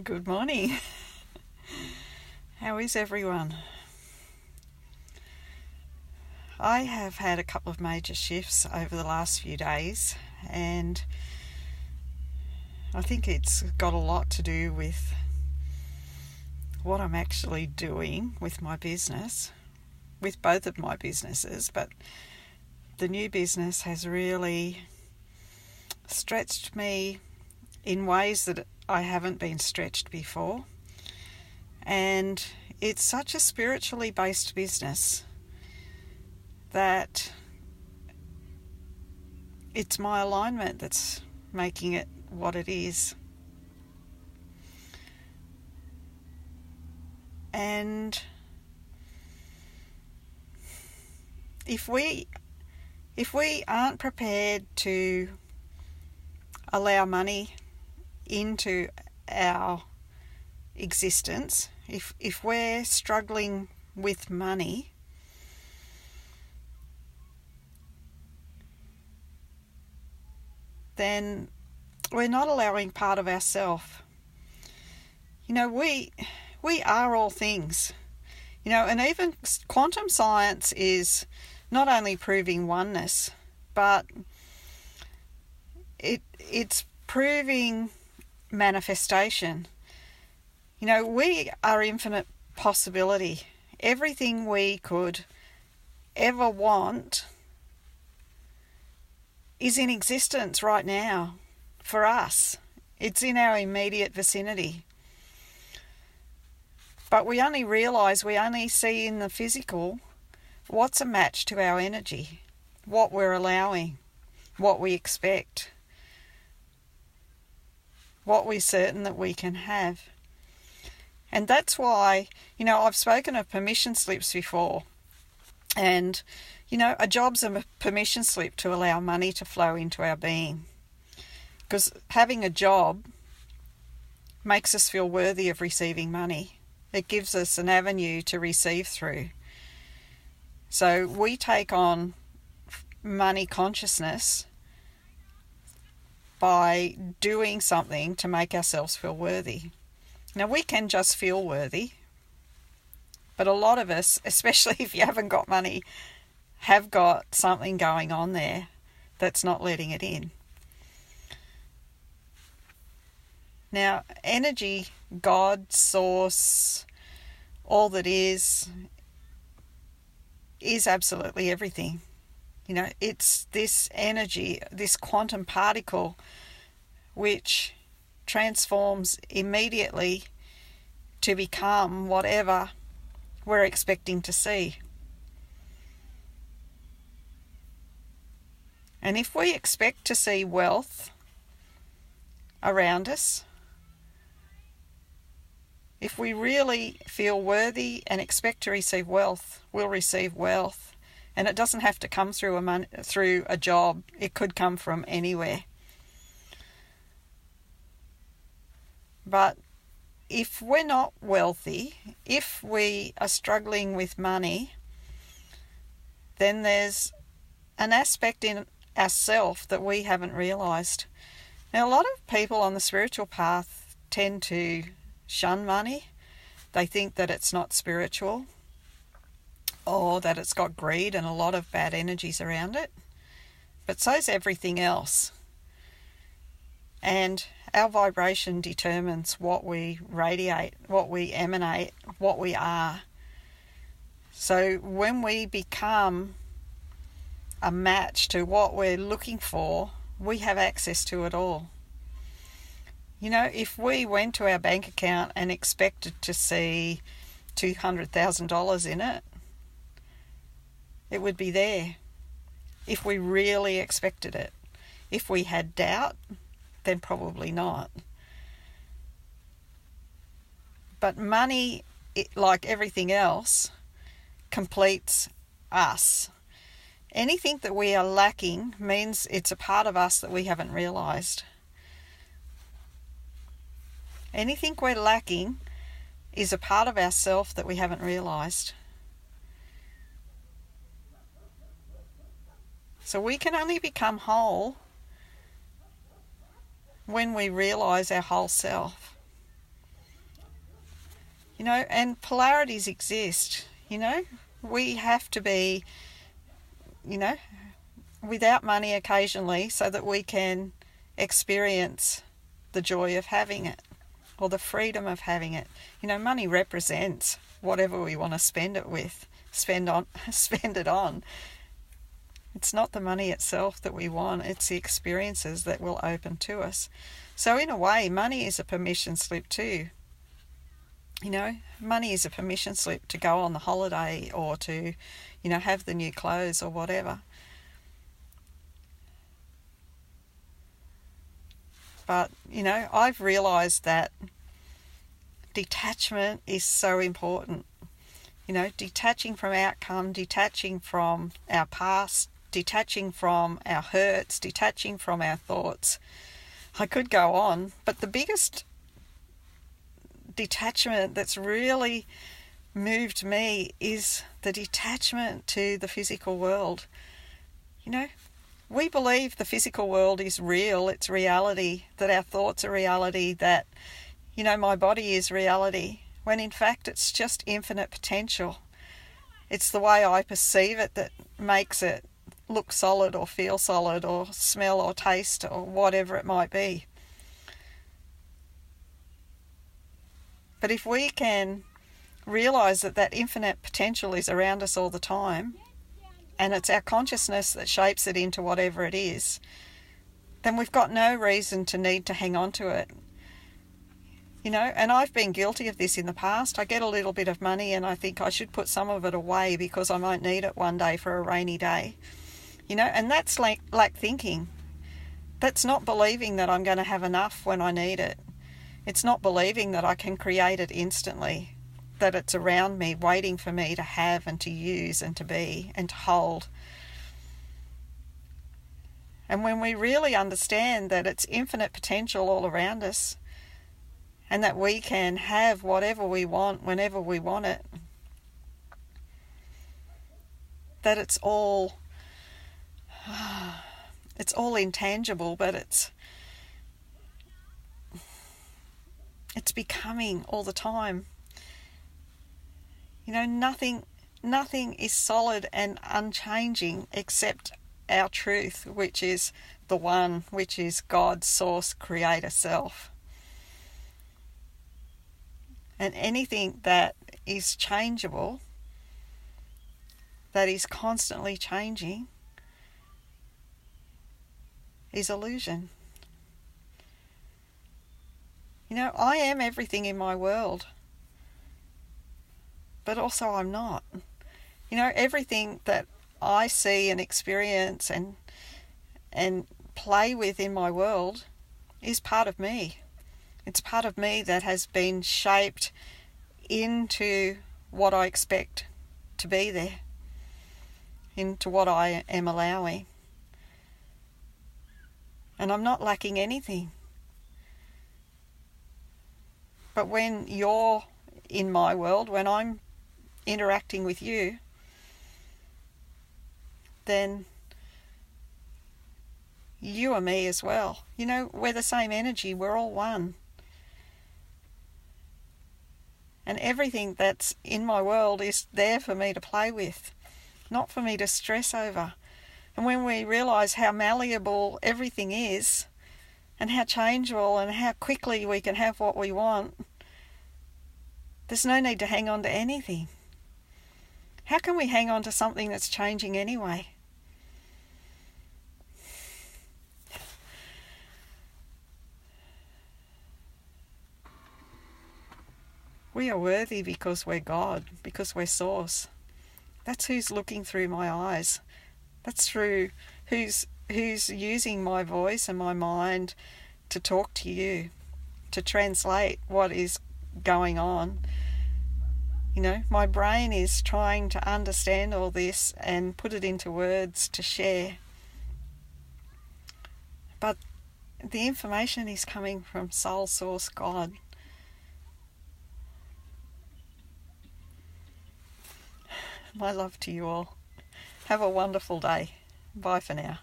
Good morning. How is everyone? I have had a couple of major shifts over the last few days, and I think it's got a lot to do with what I'm actually doing with my business, with both of my businesses, but the new business has really stretched me in ways that I haven't been stretched before. And it's such a spiritually based business that it's my alignment that's making it what it is. And if we aren't prepared to allow money into our existence, if we're struggling with money, then we're not allowing part of ourself. We are all things. And even quantum science is not only proving oneness, but it's proving manifestation. We are infinite possibility. Everything we could ever want is in existence right now for us. It's in our immediate vicinity. But we only see in the physical what's a match to our energy, what we're allowing, what we expect, what we're certain that we can have. And that's why, I've spoken of permission slips before. And, a job's a permission slip to allow money to flow into our being. Because having a job makes us feel worthy of receiving money. It gives us an avenue to receive through. So we take on money consciousness by doing something to make ourselves feel worthy. Now, we can just feel worthy, but a lot of us, especially if you haven't got money, have got something going on there that's not letting it in. Now, energy, God, source, all that is absolutely everything. It's this energy, this quantum particle, which transforms immediately to become whatever we're expecting to see. And if we expect to see wealth around us, if we really feel worthy and expect to receive wealth, we'll receive wealth. And it doesn't have to come through a job. It could come from anywhere. But if we're not wealthy, if we are struggling with money, then there's an aspect in ourself that we haven't realised. Now, a lot of people on the spiritual path tend to shun money. They think that it's not spiritual, or that it's got greed and a lot of bad energies around it. But so's everything else. And our vibration determines what we radiate, what we emanate, what we are. So when we become a match to what we're looking for, we have access to it all. If we went to our bank account and expected to see $200,000 in it, it would be there. If we really expected it. If we had doubt, then probably not. But money, like everything else, completes us. Anything that we are lacking means it's a part of us that we haven't realised. Anything we're lacking is a part of ourself that we haven't realised. So we can only become whole when we realise our whole self. and polarities exist. We have to be, without money occasionally so that we can experience the joy of having it or the freedom of having it. Money represents whatever we want to spend it on. It's not the money itself that we want, it's the experiences that will open to us. So in a way, money is a permission slip too. Money is a permission slip to go on the holiday or to, have the new clothes or whatever. But, I've realised that detachment is so important. Detaching from outcome, detaching from our past, detaching from our hurts, detaching from our thoughts. I could go on, but the biggest detachment that's really moved me is the detachment to the physical world. We believe the physical world is real, it's reality, that our thoughts are reality, that, my body is reality, when in fact it's just infinite potential. It's the way I perceive it that makes it look solid or feel solid or smell or taste or whatever it might be. But if we can realise that infinite potential is around us all the time, and it's our consciousness that shapes it into whatever it is, then we've got no reason to need to hang on to it. And I've been guilty of this in the past. I get a little bit of money and I think I should put some of it away because I might need it one day for a rainy day. And that's like thinking. That's not believing that I'm going to have enough when I need it. It's not believing that I can create it instantly, that it's around me, waiting for me to have and to use and to be and to hold. And when we really understand that it's infinite potential all around us and that we can have whatever we want whenever we want it, that it's all intangible, but it's becoming all the time. Nothing is solid and unchanging except our truth, which is the one, which is God's source, creator self. And anything that is changeable, that is constantly changing, is illusion. I am everything in my world, but also I'm not. Everything that I see and experience and play with in my world is part of me. It's part of me that has been shaped into what I expect to be there, into what I am allowing. And I'm not lacking anything. But when you're in my world, when I'm interacting with you, then you are me as well. We're the same energy, we're all one. And everything that's in my world is there for me to play with, not for me to stress over. And when we realise how malleable everything is, and how changeable and how quickly we can have what we want, there's no need to hang on to anything. How can we hang on to something that's changing anyway? We are worthy because we're God, because we're Source. That's who's looking through my eyes. That's through who's using my voice and my mind to talk to you, to translate what is going on. My brain is trying to understand all this and put it into words to share. But the information is coming from Soul Source God. My love to you all. Have a wonderful day. Bye for now.